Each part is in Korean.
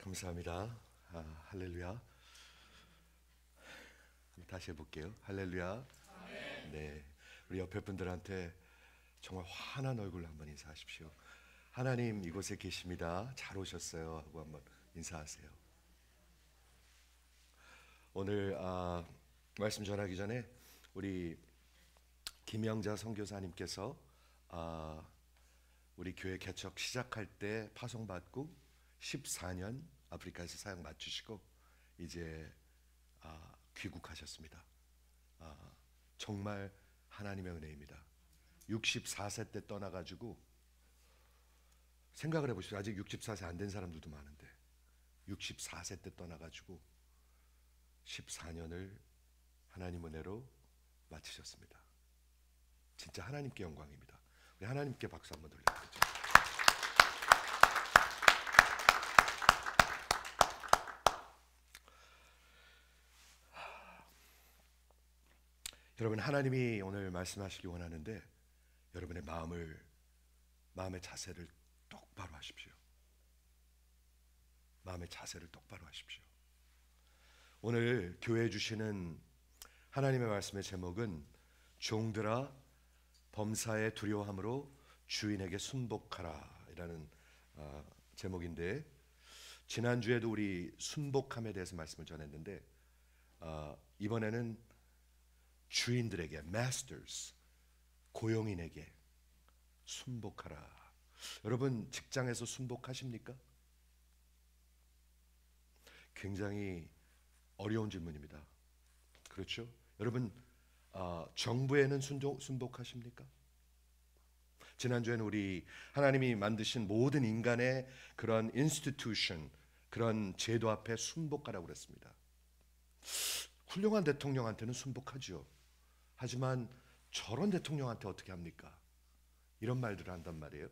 감사합니다. 할렐루야. 다시 해볼게요. 할렐루야. 네, 우리 옆에 분들한테 정말 환한 얼굴로 한번 인사하십시오. 하나님 이곳에 계십니다. 잘 오셨어요 하고 한번 인사하세요. 오늘 말씀 전하기 전에 우리 김영자 선교사님께서 우리 교회 개척 시작할 때 파송받고 14년 아프리카에서 사역 마치시고 이제 귀국하셨습니다. 정말 하나님의 은혜입니다. 64세 때 떠나가지고 생각을 해보십시오. 아직 64세 안 된 사람들도 많은데 64세 때 떠나가지고 14년을 하나님 은혜로 마치셨습니다. 진짜 하나님께 영광입니다. 우리 하나님께 박수 한번 돌려드리죠. 여러분, 하나님이 오늘 말씀하시기 원하는데 여러분의 마음의 자세를 똑바로 하십시오. 마음의 자세를 똑바로 하십시오. 오늘 교회에 주시는 하나님의 말씀의 제목은 종들아 범사에 두려워함으로 주인에게 순복하라 이라는 제목인데, 지난주에도 우리 순복함에 대해서 말씀을 전했는데 이번에는 주인들에게, masters, 고용인에게 순복하라. 여러분 직장에서 순복하십니까? 굉장히 어려운 질문입니다. 그렇죠? 여러분 정부에는 순복하십니까? 지난주에는 우리 하나님이 만드신 모든 인간의 그런 institution, 그런 제도 앞에 순복하라고 그랬습니다. 훌륭한 대통령한테는 순복하죠. 하지만 저런 대통령한테 어떻게 합니까? 이런 말들을 한단 말이에요.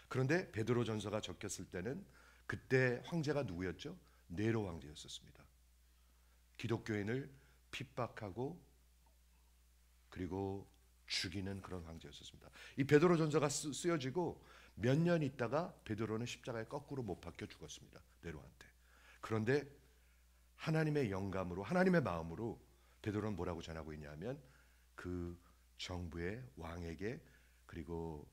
그런데 베드로전서가 적혔을 때는 그때 황제가 누구였죠? 네로 황제였었습니다. 기독교인을 핍박하고 그리고 죽이는 그런 황제였었습니다. 이 베드로전서가 쓰여지고 몇 년 있다가 베드로는 십자가에 거꾸로 못 박혀 죽었습니다. 네로한테. 그런데 하나님의 영감으로, 하나님의 마음으로 베드로는 뭐라고 전하고 있냐면 그 정부의 왕에게, 그리고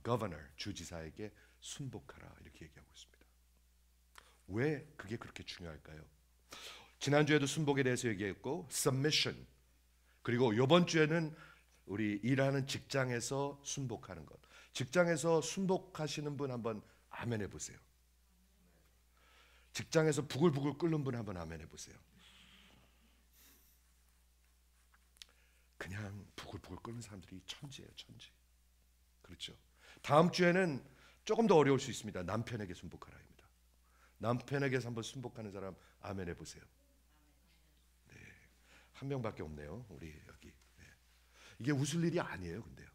governor, 주지사에게 순복하라 이렇게 얘기하고 있습니다. 왜 그게 그렇게 중요할까요? 지난주에도 순복에 대해서 얘기했고 submission, 그리고 이번 주에는 우리 일하는 직장에서 순복하는 것. 직장에서 순복하시는 분 한번 아멘 해보세요. 직장에서 부글부글 끓는 분 한번 아멘 해보세요. 그냥 부글부글 끓는 사람들이 천지예요, 천지. 그렇죠? 다음 주에는 조금 더 어려울 수 있습니다. 남편에게 순복하라입니다. 남편에게서 한번 순복하는 사람 아멘 해보세요. 네, 한 명밖에 없네요, 우리 여기. 네. 이게 웃을 일이 아니에요, 근데요.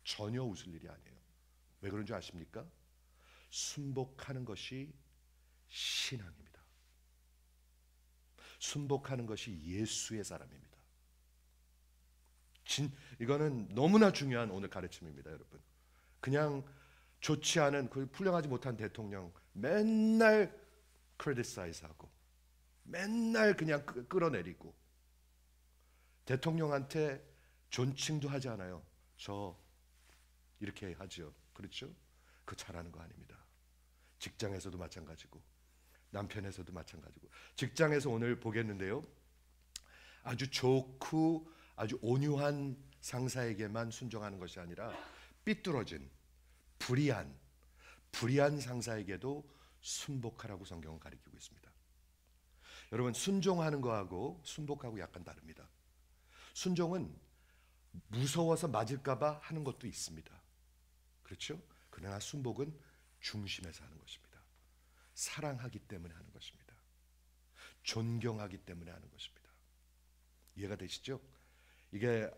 전혀 웃을 일이 아니에요. 왜 그런 줄 아십니까? 순복하는 것이 신앙입니다. 순복하는 것이 예수의 사람입니다. 이거는 너무나 중요한 오늘 가르침입니다, 여러분. 그냥 좋지 않은, 그 훌륭하지 못한 대통령 맨날 크리티사이즈하고 맨날 그냥 끌어내리고 대통령한테 존칭도 하지 않아요. 저 이렇게 하죠. 그렇죠? 그거 잘하는 거 아닙니다. 직장에서도 마찬가지고 남편에서도 마찬가지고. 직장에서 오늘 보겠는데요, 아주 좋고 아주 온유한 상사에게만 순종하는 것이 아니라 삐뚤어진 불의한 상사에게도 순복하라고 성경은 가르치고 있습니다. 여러분, 순종하는 거하고 순복하고 약간 다릅니다. 순종은 무서워서 맞을까 봐 하는 것도 있습니다. 그렇죠? 그러나 순복은 중심에서 하는 것입니다. 사랑하기 때문에 하는 것입니다. 존경하기 때문에 하는 것입니다. 이해가 되시죠? 이게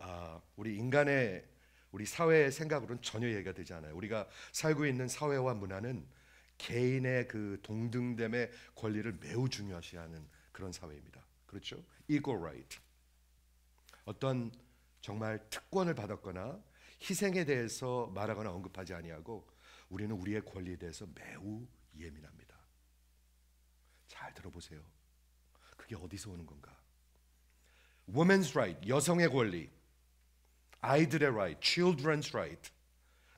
우리 사회의 생각으로는 전혀 이해가 되지 않아요. 우리가 살고 있는 사회와 문화는 개인의 그 동등됨의 권리를 매우 중요시하는 그런 사회입니다. 그렇죠? Equal right. 어떤 정말 특권을 받았거나 희생에 대해서 말하거나 언급하지 아니하고 우리는 우리의 권리에 대해서 매우 예민합니다. 잘 들어보세요. 그게 어디서 오는 건가? Women's right, 여성의 권리, 아이들의 right, children's right,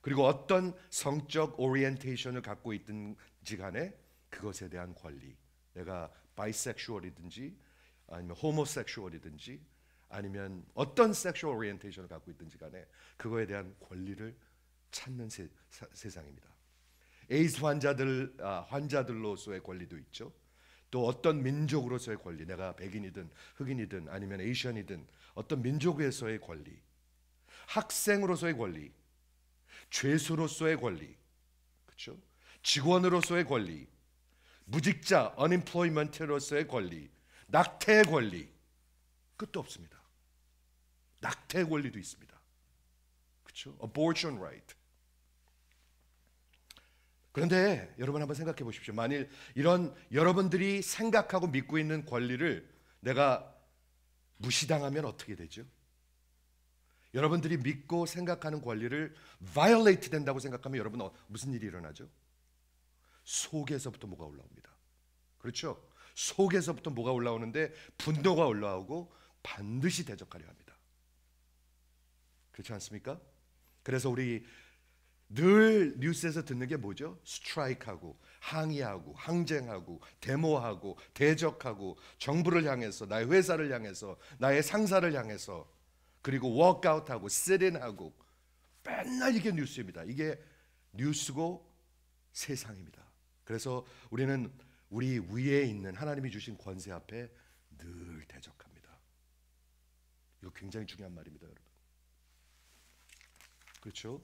그리고 어떤 성적 오리엔테이션을 갖고 있든지 간에 그것에 대한 권리. 내가 바이섹슈얼이든지 아니면 호모섹슈얼이든지 아니면 어떤 섹슈얼 오리엔테이션을 갖고 있든지 간에 그거에 대한 권리를 찾는 세상입니다. 에이즈 환자들로서의 권리도 있죠. 또 어떤 민족으로서의 권리, 내가 백인이든 흑인이든 아니면 에이시안이든 어떤 민족에서의 권리, 학생으로서의 권리, 죄수로서의 권리, 그렇죠? 직원으로서의 권리, 무직자 unemployment로서의 권리, 낙태의 권리, 끝도 없습니다. 낙태의 권리도 있습니다. 그렇죠? Abortion right. 그런데 여러분 한번 생각해 보십시오. 만일 이런 여러분들이 생각하고 믿고 있는 권리를 내가 무시당하면 어떻게 되죠? 여러분들이 믿고 생각하는 권리를 violate 된다고 생각하면 여러분 무슨 일이 일어나죠? 속에서부터 뭐가 올라옵니다. 그렇죠? 속에서부터 뭐가 올라오는데 분노가 올라오고 반드시 대적하려 합니다. 그렇지 않습니까? 그래서 우리 늘 뉴스에서 듣는 게 뭐죠? 스트라이크하고 항의하고 항쟁하고 데모하고 대적하고 정부를 향해서 나의 회사를 향해서 나의 상사를 향해서 그리고 워크아웃하고 셋인하고 맨날 이게 뉴스입니다. 이게 뉴스고 세상입니다. 그래서 우리는 우리 위에 있는 하나님이 주신 권세 앞에 늘 대적합니다. 이거 굉장히 중요한 말입니다, 여러분. 그렇죠?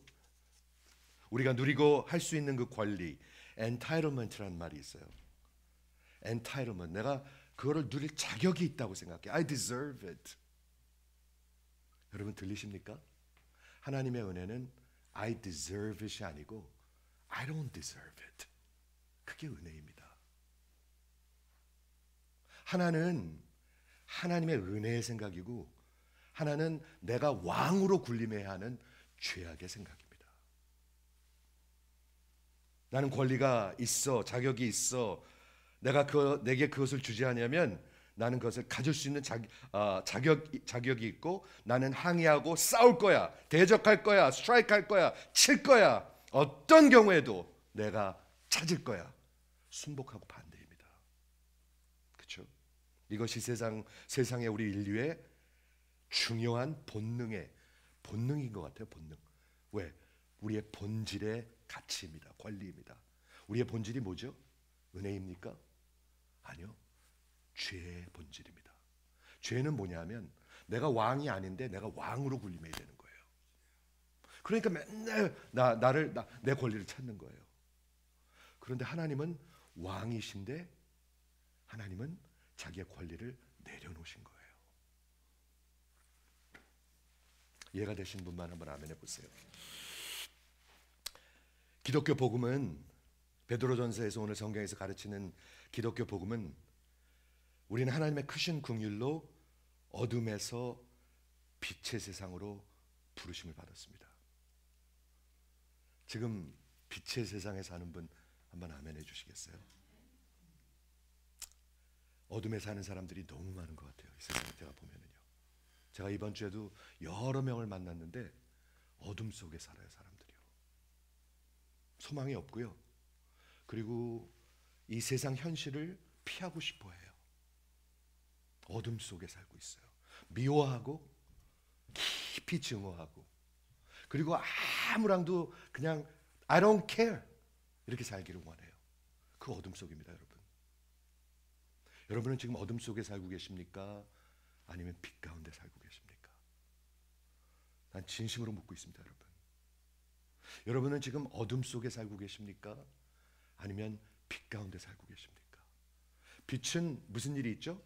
우리가 누리고 할 수 있는 그 권리, entitlement라는 말이 있어요. entitlement, 내가 그거를 누릴 자격이 있다고 생각해. I deserve it. 여러분 들리십니까? 하나님의 은혜는 I deserve it이 아니고 I don't deserve it. 그게 은혜입니다. 하나는 하나님의 은혜의 생각이고 하나는 내가 왕으로 군림해야 하는 죄악의 생각입니다. 나는 권리가 있어, 자격이 있어. 내게 그것을 주지 않으면 나는 그것을 가질 수 있는 자격이 있고 나는 항의하고 싸울 거야, 대적할 거야, 스트라이크 할 거야, 칠 거야. 어떤 경우에도 내가 찾을 거야. 순복하고 반대입니다. 그렇죠? 이것이 세상의 우리 인류의 중요한 본능인 것 같아요. 본능. 왜? 우리의 본질의 가치입니다. 권리입니다. 우리의 본질이 뭐죠? 은혜입니까? 아니요. 죄의 본질입니다. 죄는 뭐냐면 내가 왕이 아닌데 내가 왕으로 군림해야 되는 거예요. 그러니까 맨날 내 권리를 찾는 거예요. 그런데 하나님은 왕이신데 하나님은 자기의 권리를 내려놓으신 거예요. 이해가 되신 분만 한번 아멘 해보세요. 기독교 복음은 베드로전서에서 오늘 성경에서 가르치는 기독교 복음은 우리는 하나님의 크신 긍휼로 어둠에서 빛의 세상으로 부르심을 받았습니다. 지금 빛의 세상에 사는 분 한번 아멘 해주시겠어요? 어둠에 사는 사람들이 너무 많은 것 같아요. 이 세상에 제가 보면은요. 제가 이번 주에도 여러 명을 만났는데 어둠 속에 살아요, 사람들이요. 소망이 없고요. 그리고 이 세상 현실을 피하고 싶어 해요. 어둠 속에 살고 있어요. 미워하고 깊이 증오하고 그리고 아무랑도 그냥 I don't care 이렇게 살기를 원해요. 그 어둠 속입니다, 여러분. 여러분은 지금 어둠 속에 살고 계십니까? 아니면 빛 가운데 살고 계십니까? 난 진심으로 묻고 있습니다, 여러분. 여러분은 지금 어둠 속에 살고 계십니까? 아니면 빛 가운데 살고 계십니까? 빛은 무슨 일이 있죠?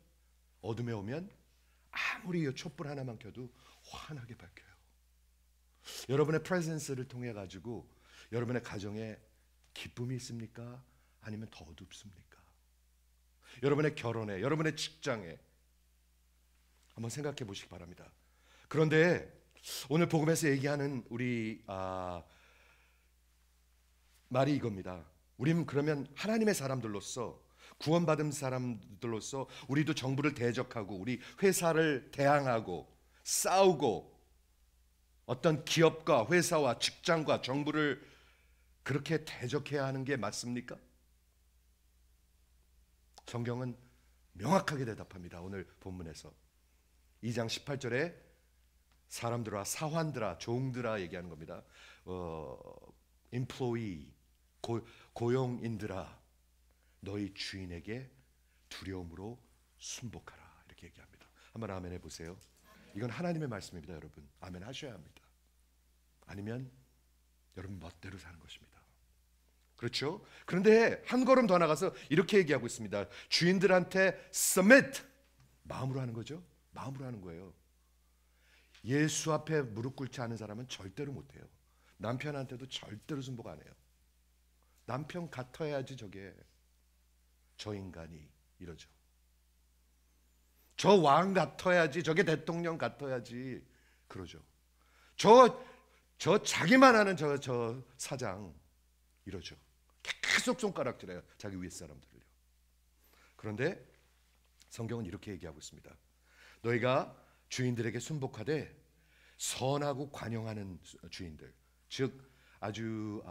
어둠에 오면 아무리 촛불 하나만 켜도 환하게 밝혀요. 여러분의 프레젠스를 통해 가지고 여러분의 가정에 기쁨이 있습니까? 아니면 더 어둡습니까? 여러분의 결혼에, 여러분의 직장에 한번 생각해 보시기 바랍니다. 그런데 오늘 복음에서 얘기하는 우리 말이 이겁니다. 우리는 그러면 하나님의 사람들로서 구원받은 사람들로서 우리도 정부를 대적하고 우리 회사를 대항하고 싸우고 어떤 기업과 회사와 직장과 정부를 그렇게 대적해야 하는 게 맞습니까? 성경은 명확하게 대답합니다. 오늘 본문에서 2장 18절에 사람들아, 사환들아, 종들아 얘기하는 겁니다. employee, 고용인들아, 너희 주인에게 두려움으로 순복하라, 이렇게 얘기합니다. 한번 아멘 해보세요. 이건 하나님의 말씀입니다. 여러분 아멘 하셔야 합니다. 아니면 여러분 멋대로 사는 것입니다. 그렇죠? 그런데 한 걸음 더 나가서 이렇게 얘기하고 있습니다. 주인들한테 submit, 마음으로 하는 거죠. 마음으로 하는 거예요. 예수 앞에 무릎 꿇지 않은 사람은 절대로 못해요. 남편한테도 절대로 순복 안 해요. 남편 같아야지 저게, 저 인간이 이러죠. 저 왕 같아야지, 저게 대통령 같아야지 그러죠. 저 자기만 하는 저 사장 이러죠. 계속 손가락질해요, 자기 위에 사람들을요. 그런데 성경은 이렇게 얘기하고 있습니다. 너희가 주인들에게 순복하되 선하고 관용하는 주인들, 즉 아주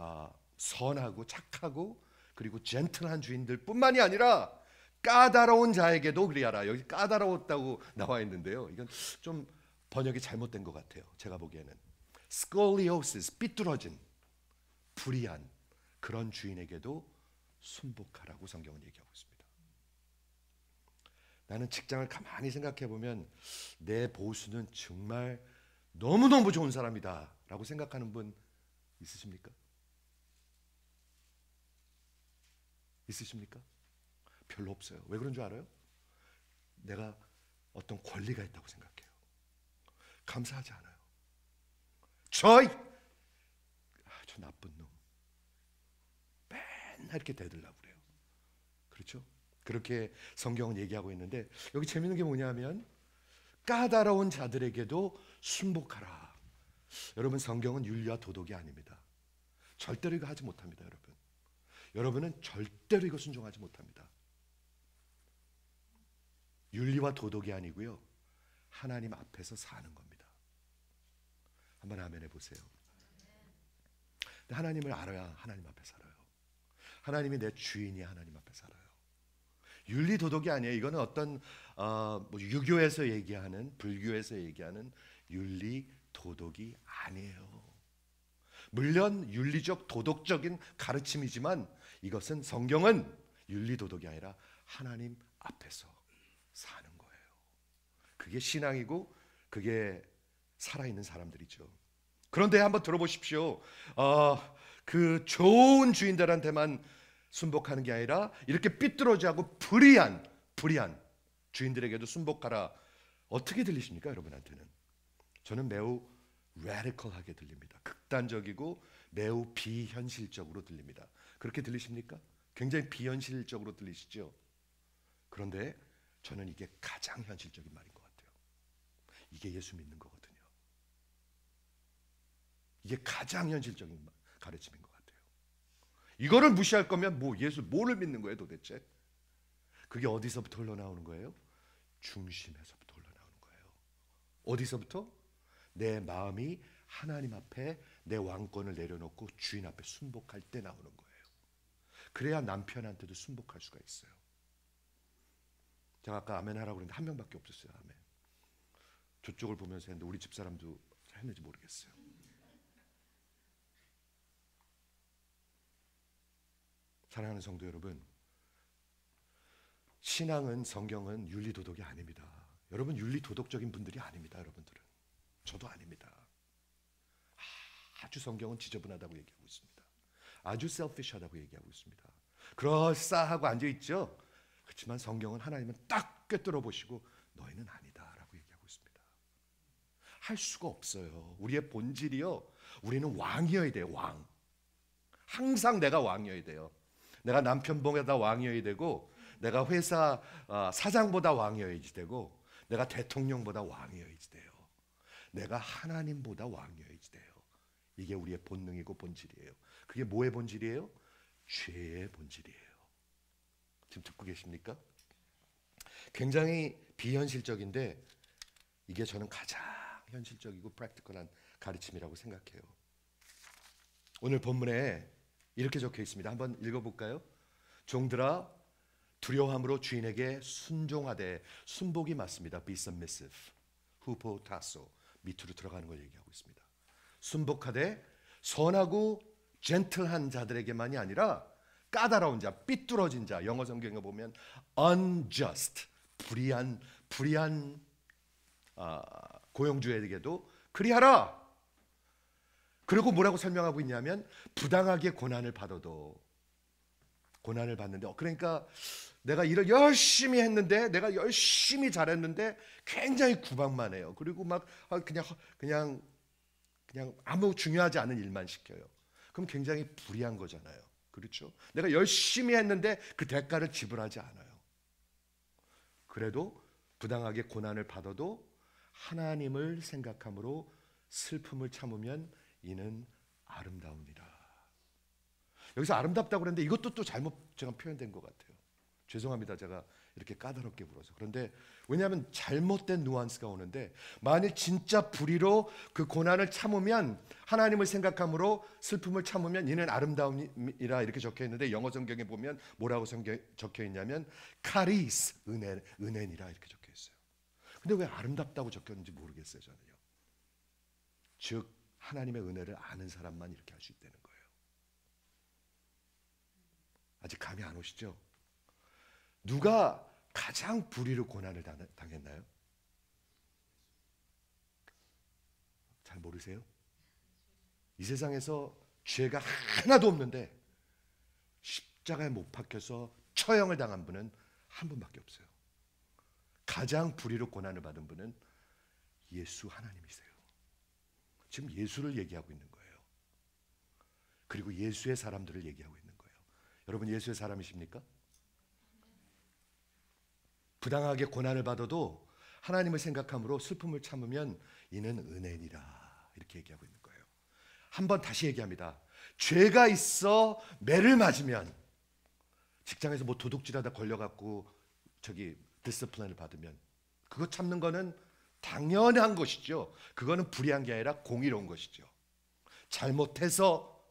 선하고 착하고 그리고 젠틀한 주인들 뿐만이 아니라 까다로운 자에게도 그리하라. 여기 까다로웠다고 나와 있는데요, 이건 좀 번역이 잘못된 것 같아요. 제가 보기에는 scoliosis, 삐뚤어진 불의한 그런 주인에게도 순복하라고 성경은 얘기하고 있습니다. 나는 직장을 가만히 생각해 보면 내 보수는 정말 너무너무 좋은 사람이다 라고 생각하는 분 있으십니까? 있으십니까? 별로 없어요. 왜 그런 줄 알아요? 내가 어떤 권리가 있다고 생각해요. 감사하지 않아요. 저 나쁜 놈 맨날 이렇게 대들라고 그래요. 그렇죠? 그렇게 성경은 얘기하고 있는데 여기 재밌는 게 뭐냐면 까다로운 자들에게도 순복하라. 여러분 성경은 윤리와 도덕이 아닙니다. 절대로 이거 하지 못합니다. 여러분은 절대로 이거 순종하지 못합니다. 윤리와 도덕이 아니고요, 하나님 앞에서 사는 겁니다. 한번 아멘 해보세요. 근데 하나님을 알아야 하나님 앞에 살아요. 하나님이 내 주인이 하나님 앞에 살아요. 윤리 도덕이 아니에요. 이거는 어떤 유교에서 얘기하는, 불교에서 얘기하는 윤리 도덕이 아니에요. 물론 윤리적 도덕적인 가르침이지만 이것은, 성경은 윤리 도덕이 아니라 하나님 앞에서 사는 거예요. 그게 신앙이고 그게 살아있는 사람들이죠. 그런데 한번 들어보십시오. 그 좋은 주인들한테만 순복하는 게 아니라 이렇게 삐뚤어지고 불의한 주인들에게도 순복하라. 어떻게 들리십니까, 여러분한테는? 저는 매우 radical하게 들립니다. 극단적이고 매우 비현실적으로 들립니다. 그렇게 들리십니까? 굉장히 비현실적으로 들리시죠? 그런데 저는 이게 가장 현실적인 말인 것 같아요. 이게 예수 믿는 거거든요. 이게 가장 현실적인 가르침인 것 같아요. 이거를 무시할 거면 예수 뭐를 믿는 거예요 도대체? 그게 어디서부터 흘러나오는 거예요? 중심에서부터 흘러나오는 거예요. 어디서부터? 내 마음이 하나님 앞에 내 왕권을 내려놓고 주인 앞에 순복할 때 나오는 거예요. 그래야 남편한테도 순복할 수가 있어요. 제가 아까 아멘 하라고 그랬는데 한 명밖에 없었어요. 아멘. 저쪽을 보면서 했는데 우리 집사람도 했는지 모르겠어요. 사랑하는 성도 여러분, 신앙은, 성경은 윤리 도덕이 아닙니다. 여러분 윤리 도덕적인 분들이 아닙니다. 여러분들은, 저도 아닙니다. 아주 성경은 지저분하다고 얘기하고 있습니다. 아주 셀피시하다고 얘기하고 있습니다. 그럴싸하고 앉아있죠. 그렇지만 성경은 하나님은 딱 꿰뚫어 보시고 너희는 아니다라고 얘기하고 있습니다. 할 수가 없어요. 우리의 본질이요, 우리는 왕이어야 돼요. 왕. 항상 내가 왕이어야 돼요. 내가 남편보다 왕이어야 되고, 내가 회사 사장보다 왕이어야지 되고, 내가 대통령보다 왕이어야지 돼요. 내가 하나님보다 왕이어야지 돼요. 이게 우리의 본능이고 본질이에요. 그게 뭐의 본질이에요? 죄의 본질이에요. 지금 듣고 계십니까? 굉장히 비현실적인데 이게 저는 가장 현실적이고 프랙티컬한 가르침이라고 생각해요. 오늘 본문에 이렇게 적혀 있습니다. 한번 읽어볼까요? 종들아 두려움으로 주인에게 순종하되, 순복이 맞습니다. Be submissive. 후포타소, 밑으로 들어가는 걸 얘기하고 있습니다. 순복하되 선하고 젠틀한 자들에게만이 아니라 까다로운 자, 삐뚤어진 자, 영어 성경에 보면 unjust, 불의한 고용주에게도 그리하라. 그리고 뭐라고 설명하고 있냐면 부당하게 고난을 받아도, 고난을 받는데, 그러니까 내가 일을 열심히 했는데, 내가 열심히 잘했는데 굉장히 구박만 해요. 그리고 막 그냥 아무 중요하지 않은 일만 시켜요. 그럼 굉장히 불의한 거잖아요. 그렇죠? 내가 열심히 했는데 그 대가를 지불하지 않아요. 그래도 부당하게 고난을 받아도 하나님을 생각함으로 슬픔을 참으면 이는 아름다우니라. 여기서 아름답다고 그랬는데 이것도 또 잘못 제가 표현된 것 같아요. 죄송합니다. 제가 이렇게 까다롭게 불어서. 그런데 왜냐하면 잘못된 누안스가 오는데, 만일 진짜 불의로 그 고난을 참으면, 하나님을 생각함으로 슬픔을 참으면 이는 아름다움이라 이렇게 적혀 있는데, 영어 성경에 보면 뭐라고 적혀 있냐면 카리스, 은혜니라 이렇게 적혀 있어요. 근데 왜 아름답다고 적혔는지 모르겠어요, 저는요. 즉 하나님의 은혜를 아는 사람만 이렇게 할 수 있다는 거예요. 아직 감이 안 오시죠? 누가 가장 불의로 고난을 당했나요? 잘 모르세요? 이 세상에서 죄가 하나도 없는데 십자가에 못 박혀서 처형을 당한 분은 한 분밖에 없어요. 가장 불의로 고난을 받은 분은 예수 하나님이세요. 지금 예수를 얘기하고 있는 거예요. 그리고 예수의 사람들을 얘기하고 있는 거예요. 여러분 예수의 사람이십니까? 부당하게 고난을 받아도 하나님을 생각함으로 슬픔을 참으면 이는 은혜니라 이렇게 얘기하고 있는 거예요. 한번 다시 얘기합니다. 죄가 있어 매를 맞으면, 직장에서 뭐 도둑질하다 걸려갖고 디스플레인을 받으면 그거 참는 거는 당연한 것이죠. 그거는 불의한 게 아니라 공의로운 것이죠. 잘못해서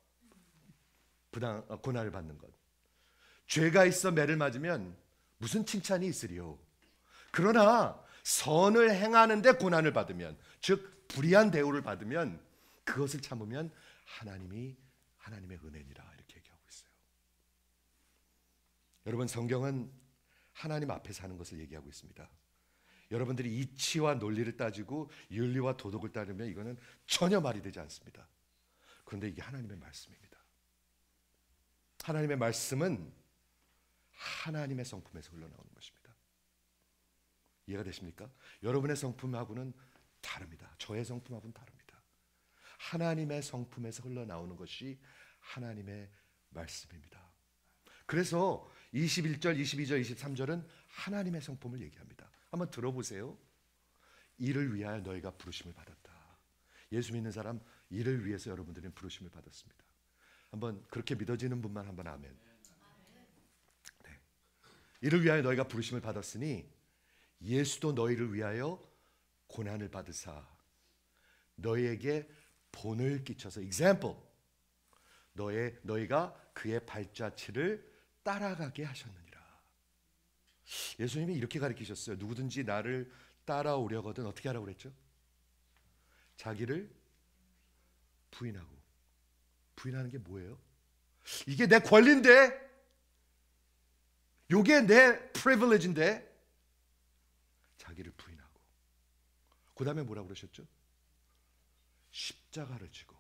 고난을 받는 것. 죄가 있어 매를 맞으면 무슨 칭찬이 있으리요. 그러나 선을 행하는데 고난을 받으면, 즉 불의한 대우를 받으면 그것을 참으면 하나님의 은혜니라 이렇게 얘기하고 있어요. 여러분 성경은 하나님 앞에 사는 것을 얘기하고 있습니다. 여러분들이 이치와 논리를 따지고 윤리와 도덕을 따르면 이거는 전혀 말이 되지 않습니다. 그런데 이게 하나님의 말씀입니다. 하나님의 말씀은 하나님의 성품에서 흘러나오는 것입니다. 이해가 되십니까? 여러분의 성품하고는 다릅니다. 저의 성품하고는 다릅니다. 하나님의 성품에서 흘러나오는 것이 하나님의 말씀입니다. 그래서 21절, 22절, 23절은 하나님의 성품을 얘기합니다. 한번 들어보세요. 이를 위하여 너희가 부르심을 받았다. 예수 믿는 사람, 이를 위해서 여러분들은 부르심을 받았습니다. 한번 그렇게 믿어지는 분만 한번 아멘. 네. 이를 위하여 너희가 부르심을 받았으니 예수도 너희를 위하여 고난을 받으사 너희에게 본을 끼쳐서 example, 너희가 그의 발자취를 따라가게 하셨느니라. 예수님이 이렇게 가르치셨어요. 누구든지 나를 따라오려거든 어떻게 하라고 그랬죠? 자기를 부인하고. 부인하는 게 뭐예요? 이게 내 권리인데, 이게 내 프리빌리지인데, 자기를 부인하고. 그 다음에 뭐라고 그러셨죠? 십자가를 지고.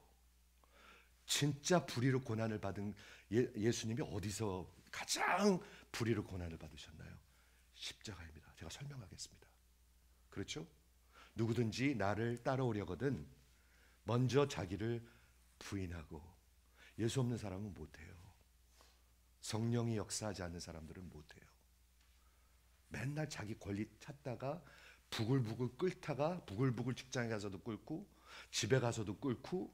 진짜 불의로 고난을 받은 예수님이 어디서 가장 불의로 고난을 받으셨나요? 십자가입니다. 제가 설명하겠습니다. 그렇죠? 누구든지 나를 따라오려거든 먼저 자기를 부인하고. 예수 없는 사람은 못해요. 성령이 역사하지 않는 사람들은 못해요. 맨날 자기 권리 찾다가 부글부글 끓다가 부글부글 직장에 가서도 끓고 집에 가서도 끓고,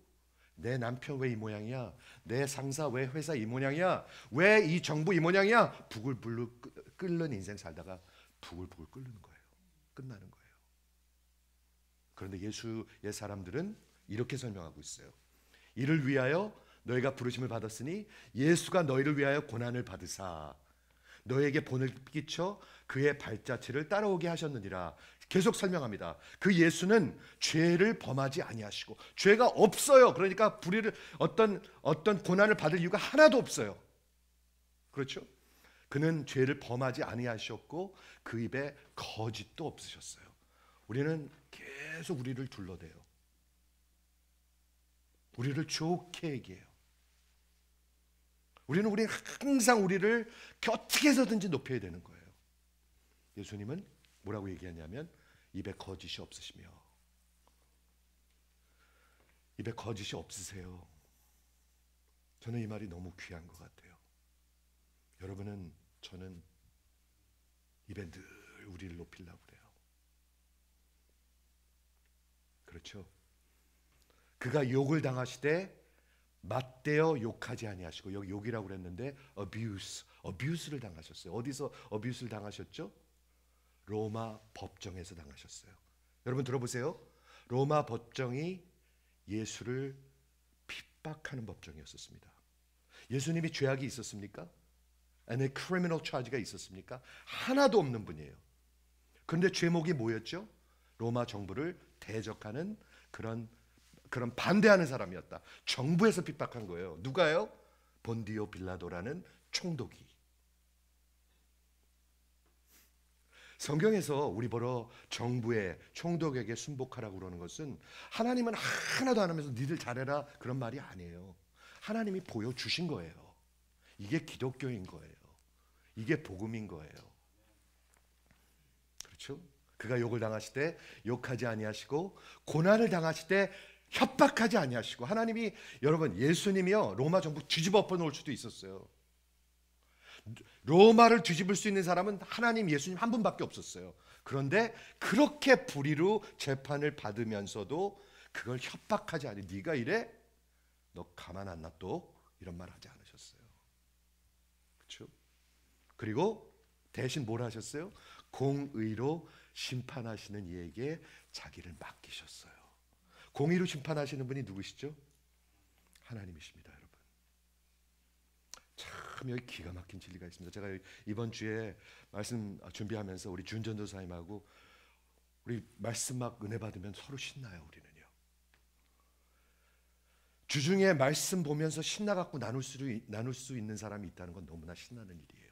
내 남편 왜 이 모양이야? 내 상사 왜 회사 이 모양이야? 왜 이 정부 이 모양이야? 부글부글 끓는 인생 살다가 부글부글 끓는 거예요. 끝나는 거예요. 그런데 예수의 사람들은 이렇게 설명하고 있어요. 이를 위하여 너희가 부르심을 받았으니 예수가 너희를 위하여 고난을 받으사 너희에게 본을 끼쳐 그의 발자취를 따라오게 하셨느니라. 계속 설명합니다. 그 예수는 죄를 범하지 아니하시고 죄가 없어요. 그러니까 불의를 어떤 고난을 받을 이유가 하나도 없어요. 그렇죠? 그는 죄를 범하지 아니하셨고 그 입에 거짓도 없으셨어요. 우리는 계속 우리를 둘러대요. 우리를 좋게 얘기해요. 우리는 항상 우리를 어떻게 해서든지 높여야 되는 거예요. 예수님은 뭐라고 얘기하냐면 입에 거짓이 없으시며 입에 거짓이 없으세요. 저는 이 말이 너무 귀한 것 같아요. 여러분은 저는 입에 늘 우리를 높이려고 그래요. 그렇죠? 그가 욕을 당하시되 맞대어 욕하지 아니하시고 여기 욕이라고 그랬는데 abuse를 당하셨어요. 어디서 abuse를 당하셨죠? 로마 법정에서 당하셨어요. 여러분 들어보세요. 로마 법정이 예수를 핍박하는 법정이었습니다. 예수님이 죄악이 있었습니까? any criminal charge가 있었습니까? 하나도 없는 분이에요. 그런데 죄목이 뭐였죠? 로마 정부를 대적하는 그런 반대하는 사람이었다. 정부에서 핍박한 거예요. 누가요? 본디오 빌라도라는 총독이. 성경에서 우리 보러 정부의 총독에게 순복하라고 그러는 것은 하나님은 하나도 안 하면서 니들 잘해라 그런 말이 아니에요. 하나님이 보여주신 거예요. 이게 기독교인 거예요. 이게 복음인 거예요. 그렇죠? 그가 욕을 당하실 때 욕하지 아니하시고 고난을 당하실 때 협박하지 아니하시고 하나님이 여러분 예수님이요 로마 정부 뒤집어 엎어 놓을 수도 있었어요. 로마를 뒤집을 수 있는 사람은 하나님 예수님 한 분밖에 없었어요. 그런데 그렇게 불의로 재판을 받으면서도 그걸 협박하지 아니 네가 이래? 너 가만 안 놔둬? 이런 말 하지 않으셨어요. 그렇죠? 그리고 대신 뭘 하셨어요? 공의로 심판하시는 이에게 자기를 맡기셨어요. 공의로 심판하시는 분이 누구시죠? 하나님이십니다, 여러분. 참 여기 기가 막힌 진리가 있습니다. 제가 이번 주에 말씀 준비하면서 우리 준전도사님하고 우리 말씀 막 은혜 받으면 서로 신나요. 우리는요. 주중에 말씀 보면서 신나갖고 나눌 수 있는 사람이 있다는 건 너무나 신나는 일이에요.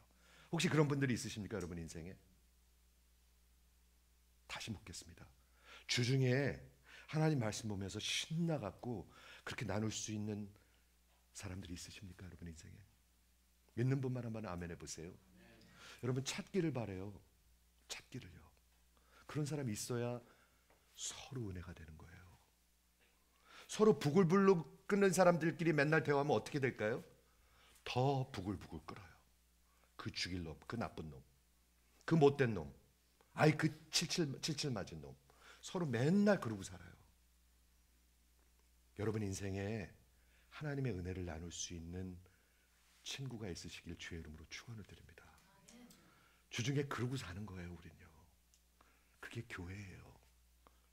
혹시 그런 분들이 있으십니까, 여러분 인생에? 다시 묻겠습니다. 주중에 하나님 말씀 보면서 신나갖고 그렇게 나눌 수 있는 사람들이 있으십니까, 여러분 인생에? 믿는 분만 한번 아멘 해보세요. 여러분 찾기를 바래요. 찾기를요. 그런 사람이 있어야 서로 은혜가 되는 거예요. 서로 부글부글 끓는 사람들끼리 맨날 대화하면 어떻게 될까요? 더 부글부글 끓어요. 그 죽일 놈, 그 나쁜 놈, 그 못된 놈, 아이 그 칠칠 맞은 놈, 서로 맨날 그러고 살아요. 여러분 인생에 하나님의 은혜를 나눌 수 있는 친구가 있으시길 주의 이름으로 축원을 드립니다. 주중에 그러고 사는 거예요, 우린요. 그게 교회예요.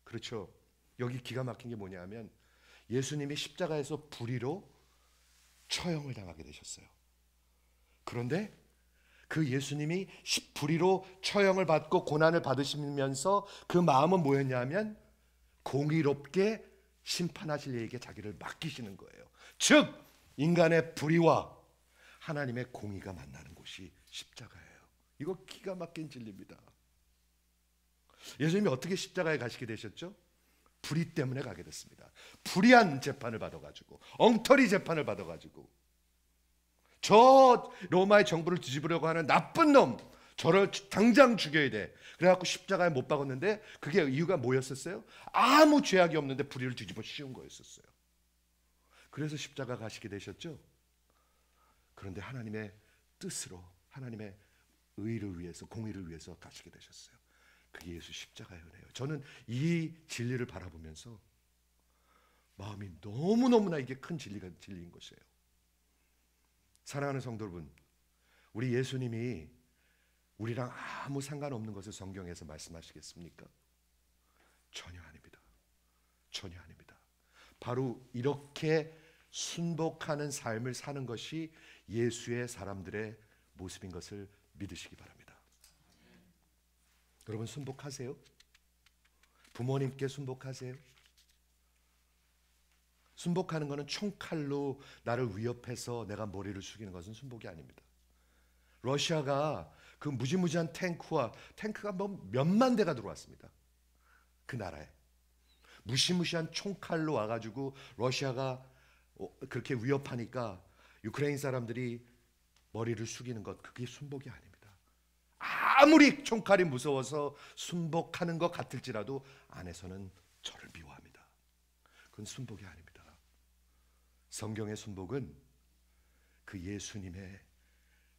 그렇죠? 여기 기가 막힌 게 뭐냐면 예수님이 십자가에서 불의로 처형을 당하게 되셨어요. 그런데 그 예수님이 불의로 처형을 받고 고난을 받으시면서 그 마음은 뭐였냐면 공의롭게 심판하실 이에게 자기를 맡기시는 거예요. 즉 인간의 불의와 하나님의 공의가 만나는 곳이 십자가예요. 이거 기가 막힌 진리입니다. 예수님이 어떻게 십자가에 가시게 되셨죠? 불의 때문에 가게 됐습니다. 불의한 재판을 받아가지고 엉터리 재판을 받아가지고 저 로마의 정부를 뒤집으려고 하는 나쁜 놈 저를 당장 죽여야 돼. 그래갖고 십자가에 못 박았는데 그게 이유가 뭐였었어요? 아무 죄악이 없는데 불의를 뒤집어 씌운 거였었어요. 그래서 십자가 가시게 되셨죠. 그런데 하나님의 뜻으로 하나님의 의를 위해서 공의를 위해서 가시게 되셨어요. 그게 예수 십자가의 은혜예요. 저는 이 진리를 바라보면서 마음이 너무너무나 이게 큰 진리인 것이에요. 사랑하는 성도 여러분, 우리 예수님이 우리랑 아무 상관없는 것을 성경에서 말씀하시겠습니까? 전혀 아닙니다. 전혀 아닙니다. 바로 이렇게 순복하는 삶을 사는 것이 예수의 사람들의 모습인 것을 믿으시기 바랍니다. 여러분 순복하세요? 부모님께 순복하세요? 순복하는 것은 총칼로 나를 위협해서 내가 머리를 숙이는 것은 순복이 아닙니다. 러시아가 그 무지무지한 탱크가 뭐 몇만 대가 들어왔습니다. 그 나라에 무시무시한 총칼로 와가지고 러시아가 그렇게 위협하니까 유크레인 사람들이 머리를 숙이는 것, 그게 순복이 아닙니다. 아무리 총칼이 무서워서 순복하는 것 같을지라도 안에서는 저를 미워합니다. 그건 순복이 아닙니다. 성경의 순복은 그 예수님의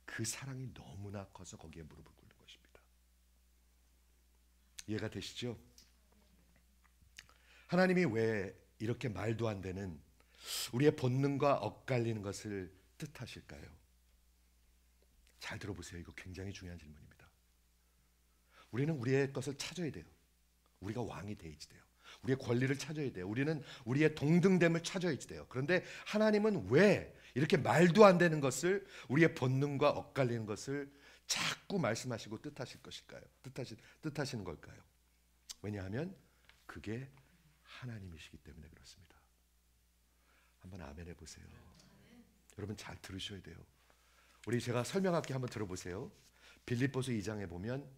그 사랑이 너무나 커서 거기에 무릎을 꿇는 것입니다. 이해가 되시죠? 하나님이 왜 이렇게 말도 안 되는 우리의 본능과 엇갈리는 것을 뜻하실까요? 잘 들어보세요. 이거 굉장히 중요한 질문입니다. 우리는 우리의 것을 찾아야 돼요. 우리가 왕이 되어야지 돼요. 우리의 권리를 찾아야 돼요. 우리는 우리의 동등됨을 찾아야지 돼요. 그런데 하나님은 왜 이렇게 말도 안 되는 것을, 우리의 본능과 엇갈리는 것을 자꾸 말씀하시고 뜻하실 것일까요? 뜻하시는 걸까요? 왜냐하면 그게 하나님이시기 때문에 그렇습니다. 한번 아멘 해보세요. 여러분 잘 들으셔야 돼요. 제가 설명할게, 한번 들어보세요. 빌립보서 2장에 보면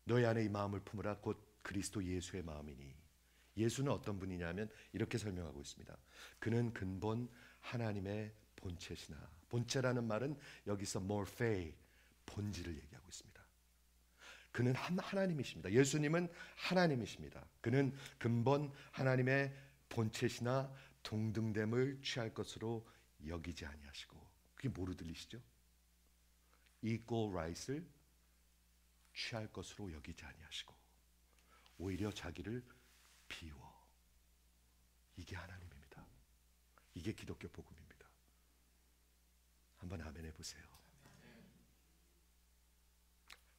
너희 안에 이 마음을 품으라 곧 그리스도 예수의 마음이니. 예수는 어떤 분이냐면 이렇게 설명하고 있습니다. 그는 근본 하나님의 본체시나. 본체라는 말은 여기서 morphe, 본질을 얘기하고 있습니다. 그는 하나님이십니다. 예수님은 하나님이십니다. 그는 근본 하나님의 본체시나 동등됨을 취할 것으로 여기지 아니하시고. 그게 뭐로 들리시죠? equal right을 취할 것으로 여기지 아니하시고 오히려 자기를 비워. 이게 하나님입니다. 이게 기독교 복음입니다. 한번 아멘 해보세요.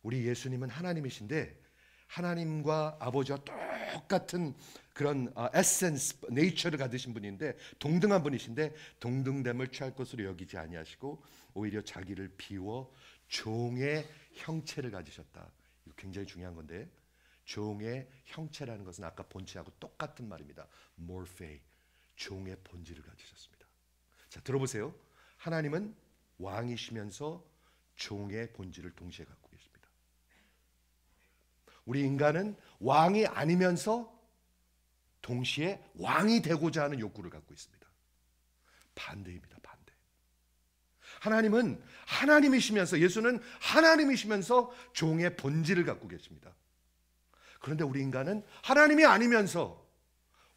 우리 예수님은 하나님이신데 하나님과 아버지와 똑같은 그런 에센스, 네이처를 가지신 분인데, 동등한 분이신데 동등됨을 취할 것으로 여기지 아니하시고 오히려 자기를 비워 종의 형체를 가지셨다. 이거 굉장히 중요한 건데, 종의 형체라는 것은 아까 본체하고 똑같은 말입니다. morphe, 종의 본질을 가지셨습니다. 자, 들어보세요. 하나님은 왕이시면서 종의 본질을 동시에 갖고 계십니다. 우리 인간은 왕이 아니면서 동시에 왕이 되고자 하는 욕구를 갖고 있습니다. 반대입니다. 반대. 하나님은 하나님이시면서, 예수는 하나님이시면서 종의 본질을 갖고 계십니다. 그런데 우리 인간은 하나님이 아니면서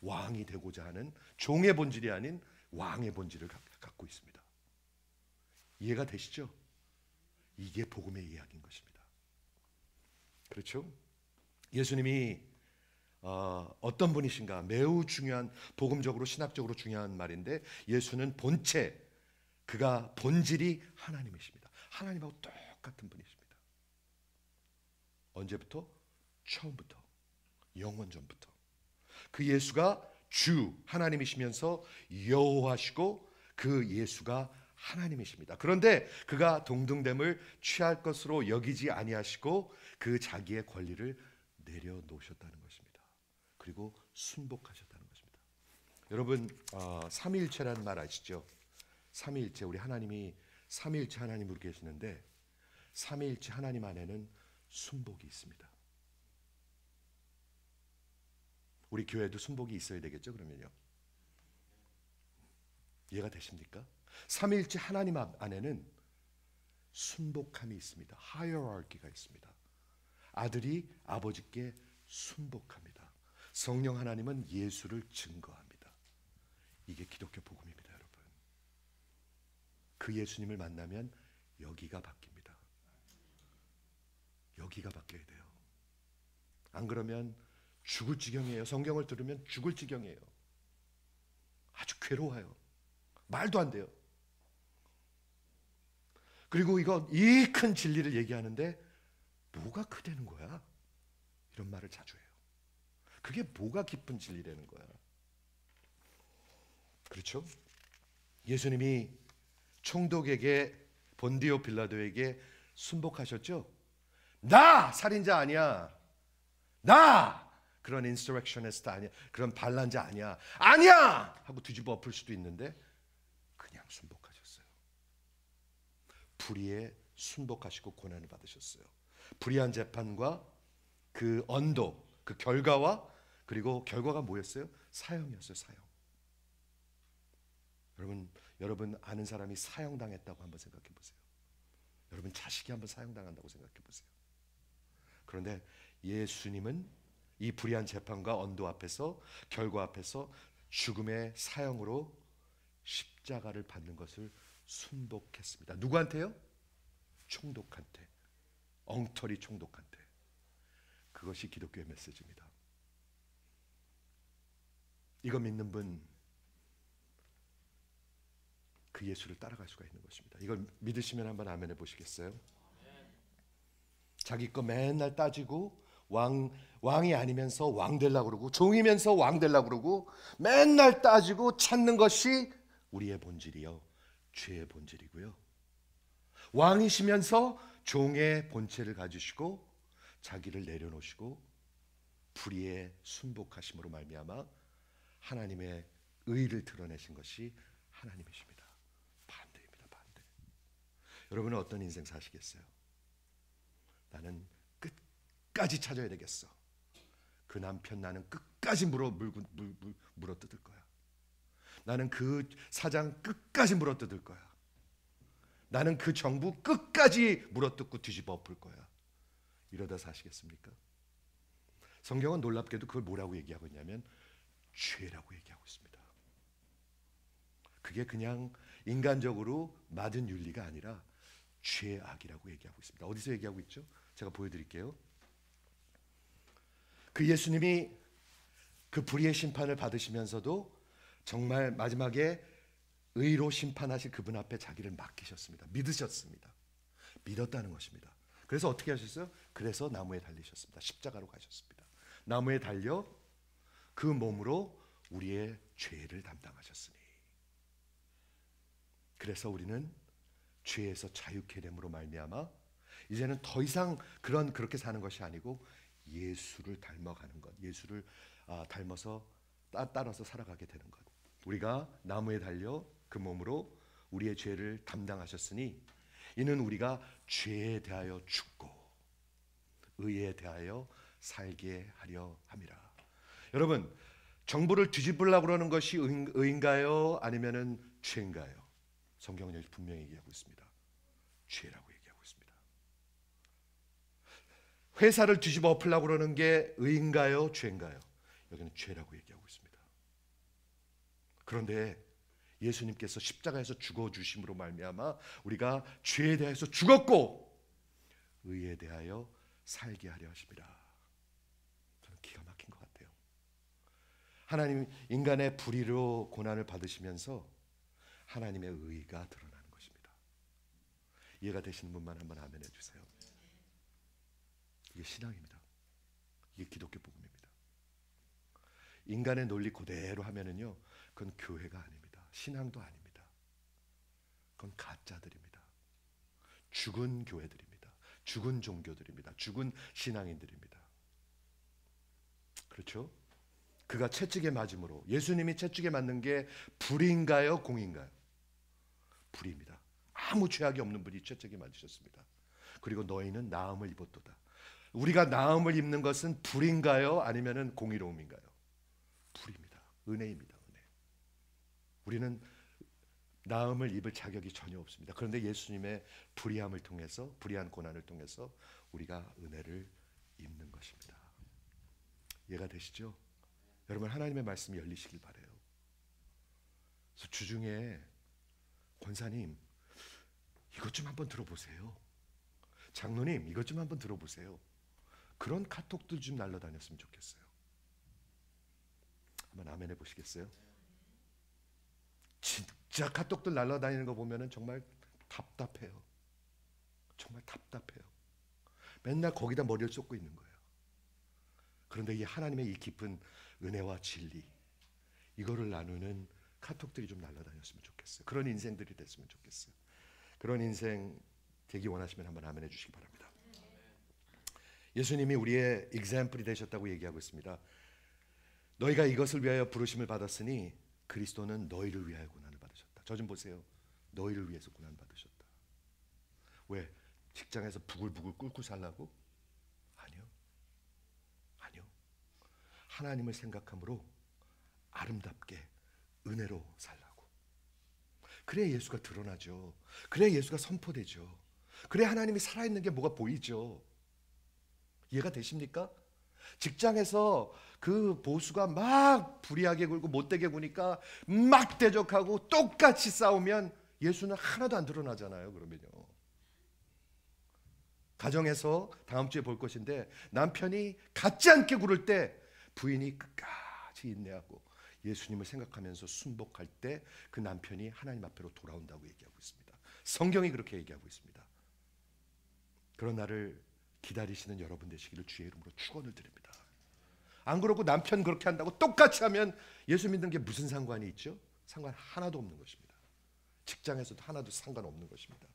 왕이 되고자 하는 종의 본질이 아닌 왕의 본질을 갖고 있습니다. 이해가 되시죠? 이게 복음의 이야기인 것입니다. 그렇죠? 예수님이 어떤 분이신가, 매우 중요한, 복음적으로 신학적으로 중요한 말인데, 예수는 본체, 그가 본질이 하나님이십니다. 하나님하고 똑같은 분이십니다. 언제부터? 처음부터, 영원 전부터. 그 예수가 주 하나님이시면서 여호와시고 그 예수가 하나님이십니다. 그런데 그가 동등됨을 취할 것으로 여기지 아니하시고 그 자기의 권리를 내려놓으셨다는 것입니다. 그리고 순복하셨다는 것입니다. 여러분, 삼위일체라는 말 아시죠? 삼위일체, 우리 하나님이 삼위일체 하나님으로 계시는데 삼위일체 하나님 안에는 순복이 있습니다. 우리 교회도 순복이 있어야 되겠죠? 그러면요, 이해가 되십니까? 삼위일체 하나님 안에는 순복함이 있습니다. 하이어라키가 있습니다. 아들이 아버지께 순복합니다. 성령 하나님은 예수를 증거합니다. 이게 기독교 복음입니다, 여러분. 그 예수님을 만나면 여기가 바뀝니다. 여기가 바뀌어야 돼요. 안 그러면 죽을 지경이에요. 성경을 들으면 죽을 지경이에요. 아주 괴로워요. 말도 안 돼요. 그리고 이 큰 진리를 얘기하는데 뭐가 크다는 거야? 이런 말을 자주 해요. 그게 뭐가 기쁜 진리라는 거야? 그렇죠? 예수님이 총독에게 본디오 빌라도에게 순복하셨죠? 나 살인자 아니야. 나 그런 인서렉셔니스트 아니야. 그런 반란자 아니야. 아니야! 하고 뒤집어 엎을 수도 있는데 그냥 순복하셨어요. 불의에 순복하시고 고난을 받으셨어요. 불의한 재판과 그 언도, 그 결과와 그리고 결과가 뭐였어요? 사형이었어요. 사형. 여러분 아는 사람이 사형당했다고 한번 생각해 보세요. 여러분 자식이 한번 사형당한다고 생각해 보세요. 그런데 예수님은 이 불의한 재판과 언도 앞에서 결과 앞에서 죽음의 사형으로 십자가를 받는 것을 순복했습니다. 누구한테요? 총독한테. 엉터리 총독한테. 그것이 기독교의 메시지입니다. 이거 믿는 분, 그 예수를 따라갈 수가 있는 것입니다. 이걸 믿으시면 한번 아멘 해보시겠어요? 자기 거 맨날 따지고 왕이 아니면서 왕 되려고 그러고 종이면서 왕 되려고 그러고 맨날 따지고 찾는 것이 우리의 본질이요, 죄의 본질이고요. 왕이시면서 종의 본체를 가지시고 자기를 내려놓으시고 불의에 순복하심으로 말미암아 하나님의 의를 드러내신 것이 하나님이십니다. 반대입니다. 반대. 여러분은 어떤 인생 사시겠어요? 나는 끝까지 찾아야 되겠어. 그 남편 나는 끝까지 물어 뜯을 거야. 나는 그 사장 끝까지 물어 뜯을 거야. 나는 그 정부 끝까지 물어 뜯고 뒤집어 엎을 거야. 이러다 사시겠습니까? 성경은 놀랍게도 그걸 뭐라고 얘기하고 있냐면 죄라고 얘기하고 있습니다. 그게 그냥 인간적으로 맞은 윤리가 아니라 죄악이라고 얘기하고 있습니다. 어디서 얘기하고 있죠? 제가 보여드릴게요. 그 예수님이 그 불의의 심판을 받으시면서도 정말 마지막에 의로 심판하실 그분 앞에 자기를 맡기셨습니다. 믿으셨습니다. 믿었다는 것입니다. 그래서 어떻게 하셨어요? 그래서 나무에 달리셨습니다. 십자가로 가셨습니다. 나무에 달려 그 몸으로 우리의 죄를 담당하셨으니, 그래서 우리는 죄에서 자유케 됨으로 말미암아 이제는 더 이상 그렇게 사는 것이 아니고 예수를 닮아가는 것, 예수를 닮아서 따라서 살아가게 되는 것. 우리가 나무에 달려 그 몸으로 우리의 죄를 담당하셨으니 이는 우리가 죄에 대하여 죽고 의에 대하여 살게 하려 함이라. 여러분, 정부를 뒤집으려고 그러는 것이 의인가요? 아니면은 죄인가요? 성경은 여기 분명히 얘기하고 있습니다. 죄라고 얘기하고 있습니다. 회사를 뒤집어 엎으려고 그러는 게 의인가요? 죄인가요? 여기는 죄라고 얘기하고 있습니다. 그런데 예수님께서 십자가에서 죽어주심으로 말미암아 우리가 죄에 대해서 죽었고 의에 대하여 살게 하려 하십니다. 저는 기가 막힌 것 같아요. 하나님 인간의 불의로 고난을 받으시면서 하나님의 의가 드러나는 것입니다. 이해가 되시는 분만 한번 아멘 해주세요. 이게 신앙입니다. 이게 기독교 복음입니다. 인간의 논리 그대로 하면은요, 그건 교회가 아닙니다. 신앙도 아닙니다. 그건 가짜들입니다. 죽은 교회들입니다. 죽은 종교들입니다. 죽은 신앙인들입니다. 그렇죠? 그가 채찍에 맞음으로, 예수님이 채찍에 맞는 게 불인가요? 공인가요? 불입니다. 아무 죄악이 없는 분이 채찍에 맞으셨습니다. 그리고 너희는 나음을 입었도다. 우리가 나음을 입는 것은 불인가요? 아니면은 공의로움인가요? 불입니다. 은혜입니다. 은혜. 우리는 나음을 입을 자격이 전혀 없습니다. 그런데 예수님의 불의함을 통해서, 불의한 고난을 통해서 우리가 은혜를 입는 것입니다. 이해가 되시죠? 여러분, 하나님의 말씀이 열리시길 바라요. 그래서 주중에 권사님 이것 좀 한번 들어보세요. 장로님 이것 좀 한번 들어보세요. 그런 카톡들 좀 날라다녔으면 좋겠어요. 한번 아멘 해보시겠어요? 진짜 카톡들 날라다니는 거 보면은 정말 답답해요. 정말 답답해요. 맨날 거기다 머리를 쏟고 있는 거예요. 그런데 이 하나님의 이 깊은 은혜와 진리, 이거를 나누는 카톡들이 좀 날아다녔으면 좋겠어요. 그런 인생들이 됐으면 좋겠어요. 그런 인생 되기 원하시면 한번 아멘 해주시기 바랍니다. 예수님이 우리의 example이 되셨다고 얘기하고 있습니다. 너희가 이것을 위하여 부르심을 받았으니 그리스도는 너희를 위하여 고난을 받으셨다. 저 좀 보세요. 너희를 위해서 고난 받으셨다. 왜? 직장에서 부글부글 끓고 살라고? 아니요. 아니요. 하나님을 생각함으로 아름답게 은혜로 살라고. 그래야 예수가 드러나죠. 그래야 예수가 선포되죠. 그래야 하나님이 살아있는 게 뭐가 보이죠. 이해가 되십니까? 직장에서 그 보수가 막 불의하게 굴고 못되게 구니까 막 대적하고 똑같이 싸우면 예수는 하나도 안 드러나잖아요. 그러면요. 가정에서 다음 주에 볼 것인데 남편이 같지 않게 굴을 때 부인이 끝까지 인내하고 예수님을 생각하면서 순복할 때 그 남편이 하나님 앞으로 돌아온다고 얘기하고 있습니다. 성경이 그렇게 얘기하고 있습니다. 그런 날을 기다리시는 여러분 되시기를 주의 이름으로 축원을 드립니다. 안 그러고 남편 그렇게 한다고 똑같이 하면 예수 믿는 게 무슨 상관이 있죠? 상관 하나도 없는 것입니다. 직장에서도 하나도 상관없는 것입니다.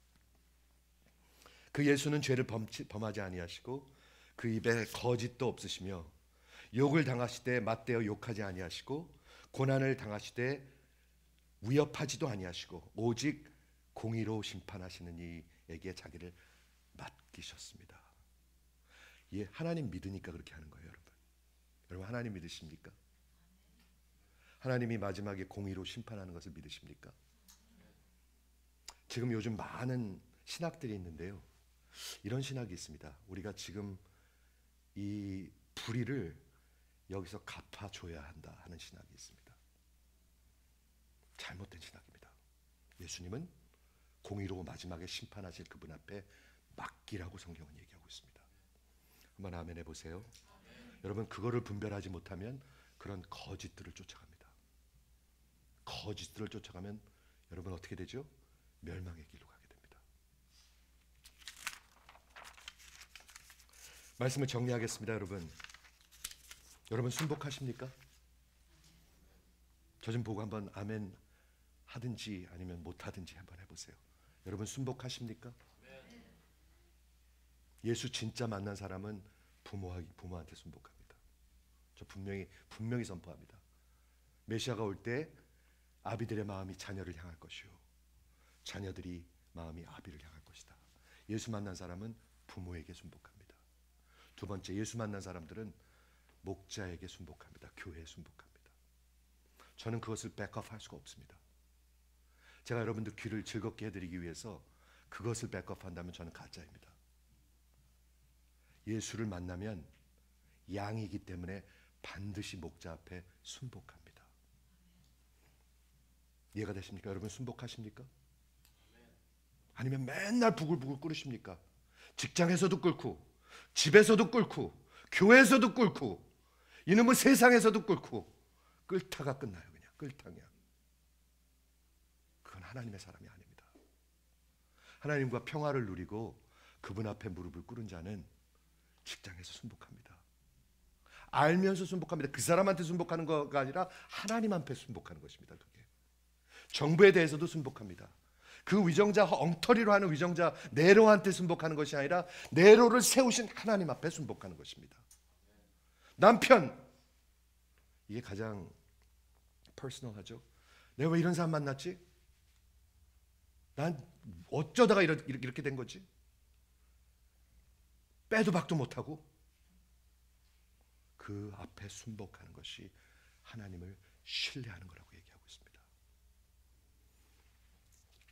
그 예수는 죄를 범하지 아니하시고 그 입에 거짓도 없으시며 욕을 당하실 때 맞대어 욕하지 아니하시고 고난을 당하실 때 위협하지도 아니하시고 오직 공의로 심판하시는 이에게 자기를 맡기셨습니다. 예, 하나님 믿으니까 그렇게 하는 거예요, 여러분. 여러분 하나님 믿으십니까? 하나님이 마지막에 공의로 심판하는 것을 믿으십니까? 지금 요즘 많은 신학들이 있는데요. 이런 신학이 있습니다. 우리가 지금 이 불의를 여기서 갚아줘야 한다 하는 신학이 있습니다. 잘못된 신학입니다. 예수님은 공의로 마지막에 심판하실 그분 앞에 맡기라고 성경은 얘기하고 있습니다. 한번 아멘 해보세요. 여러분 그거를 분별하지 못하면 그런 거짓들을 쫓아갑니다. 거짓들을 쫓아가면 여러분 어떻게 되죠? 멸망의 길로 가게 됩니다. 말씀을 정리하겠습니다. 여러분 순복하십니까? 저 좀 보고 한번 아멘 하든지 아니면 못하든지 한번 해보세요. 여러분 순복하십니까? 예수 진짜 만난 사람은 부모한테 순복합니다. 저 분명히 선포합니다. 메시아가 올 때 아비들의 마음이 자녀를 향할 것이요 자녀들이 마음이 아비를 향할 것이다. 예수 만난 사람은 부모에게 순복합니다. 두 번째, 예수 만난 사람들은 목자에게 순복합니다. 교회에 순복합니다. 저는 그것을 백업할 수가 없습니다. 제가 여러분들 귀를 즐겁게 해드리기 위해서 그것을 백업한다면 저는 가짜입니다. 예수를 만나면 양이기 때문에 반드시 목자 앞에 순복합니다. 이해가 되십니까? 여러분 순복하십니까? 아니면 맨날 부글부글 끓으십니까? 직장에서도 끓고 집에서도 끓고 교회에서도 끓고 이놈의 세상에서도 끓고 끓다가 끝나요. 그냥 끓탕이야. 그건 하나님의 사람이 아닙니다. 하나님과 평화를 누리고 그분 앞에 무릎을 꿇은 자는 직장에서 순복합니다. 알면서 순복합니다. 그 사람한테 순복하는 거가 아니라 하나님 앞에 순복하는 것입니다. 그게 정부에 대해서도 순복합니다. 그 위정자, 엉터리로 하는 위정자 네로한테 순복하는 것이 아니라 네로를 세우신 하나님 앞에 순복하는 것입니다. 남편, 이게 가장 퍼스널하죠. 내가 왜 이런 사람 만났지? 난 어쩌다가 이렇게 된 거지? 빼도 박도 못하고 그 앞에 순복하는 것이 하나님을 신뢰하는 거라고 얘기하고 있습니다.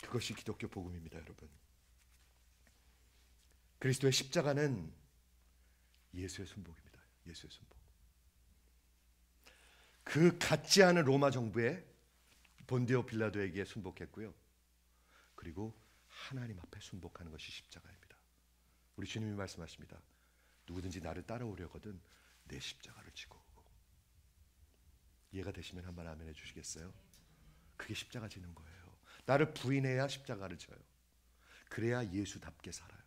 그것이 기독교 복음입니다, 여러분. 그리스도의 십자가는 예수의 순복입니다. 예수의 순복. 그 같지 않은 로마 정부의 본디오 빌라도에게 순복했고요. 그리고 하나님 앞에 순복하는 것이 십자가입니다. 우리 주님이 말씀하십니다. 누구든지 나를 따라오려거든 내 십자가를 지고 오고. 이해가 되시면 한번 아멘 해주시겠어요? 그게 십자가 지는 거예요. 나를 부인해야 십자가를 져요. 그래야 예수답게 살아요.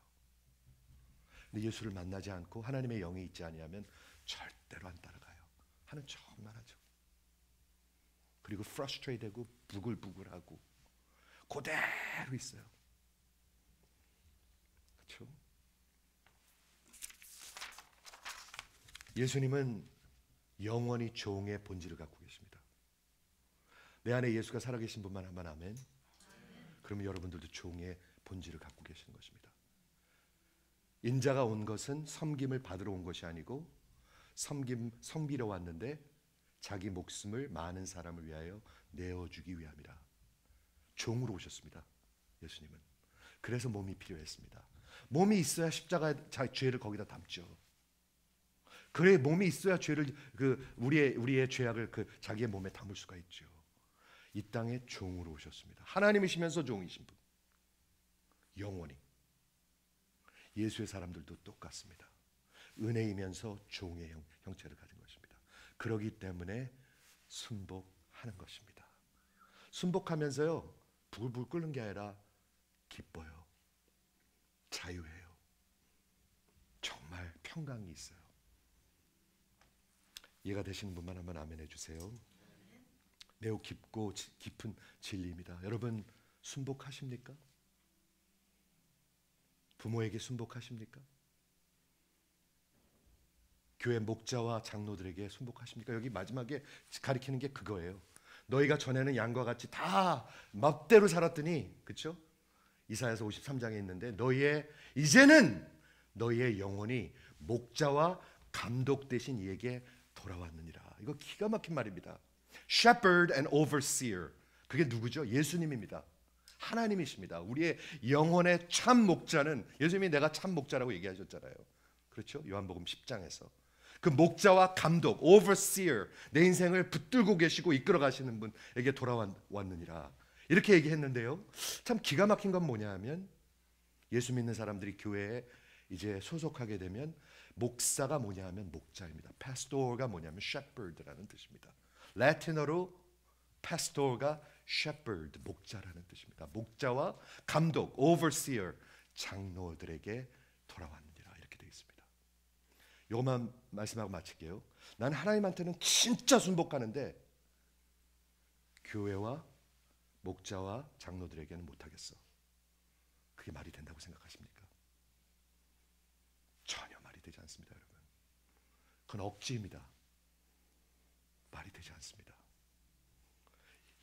근데 예수를 만나지 않고 하나님의 영이 있지 아니하면 절대로 안 따라가요. 하는 척만 하죠. 그리고 frustrate 되고 부글부글하고 그대로 있어요. 그렇죠? 예수님은 영원히 종의 본질을 갖고 계십니다. 내 안에 예수가 살아계신 분만 하면 아멘. 그러면 여러분들도 종의 본질을 갖고 계시는 것입니다. 인자가 온 것은 섬김을 받으러 온 것이 아니고 섬기러 왔는데 자기 목숨을 많은 사람을 위하여 내어주기 위함이라. 종으로 오셨습니다. 예수님은. 그래서 몸이 필요했습니다. 몸이 있어야 십자가 죄를 거기다 담죠. 그래 몸이 있어야 죄를 우리의 죄악을 자기의 몸에 담을 수가 있죠. 이 땅에 종으로 오셨습니다. 하나님이시면서 종이신 분. 영원히. 예수의 사람들도 똑같습니다. 은혜이면서 종의 형체를 가진 것입니다. 그렇기 때문에 순복하는 것입니다. 순복하면서요 부글부글 끓는 게 아니라 기뻐요. 자유해요. 정말 평강이 있어요. 이해가 되시는 분만 한번 아멘 해주세요. 매우 깊고 깊은 진리입니다. 여러분 순복하십니까? 부모에게 순복하십니까? 교회 목자와 장로들에게 순복하십니까? 여기 마지막에 가리키는 게 그거예요. 너희가 전에는 양과 같이 다 멋대로 살았더니, 그렇죠? 이사야서 53장에 있는데 이제는 너희의 영혼이 목자와 감독 대신 이에게 돌아왔느니라. 이거 기가 막힌 말입니다. Shepherd and overseer. 그게 누구죠? 예수님입니다. 하나님이십니다. 우리의 영혼의 참 목자는 예수님이 내가 참 목자라고 얘기하셨잖아요. 그렇죠? 요한복음 10장에서 그 목자와 감독, overseer, 내 인생을 붙들고 계시고 이끌어 가시는 분에게 돌아왔느니라. 이렇게 얘기했는데요. 참 기가 막힌 건 뭐냐 하면 예수 믿는 사람들이 교회에 이제 소속하게 되면 목사가 뭐냐 하면 목자입니다. pastor가 뭐냐면 shepherd라는 뜻입니다. 라틴어로 pastor가 shepherd, 목자라는 뜻입니다. 목자와 감독, overseer, 장로들에게 돌아왔느니라 이렇게 되어 있습니다. 이것만 말씀하고 마칠게요. 난 하나님한테는 진짜 순복하는데 교회와 목자와 장로들에게는 못하겠어. 그게 말이 된다고 생각하십니까? 전혀 말이 되지 않습니다, 여러분. 그건 억지입니다. 말이 되지 않습니다.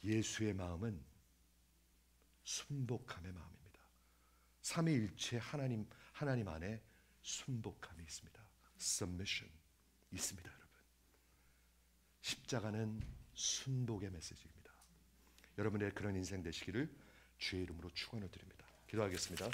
예수의 마음은 순복함의 마음입니다. 삼위일체 하나님 안에 순복함이 있습니다. Submission 있습니다, 여러분. 십자가는 순복의 메시지입니다. 여러분의 그런 인생 되시기를 주의 이름으로 축원을 드립니다. 기도하겠습니다.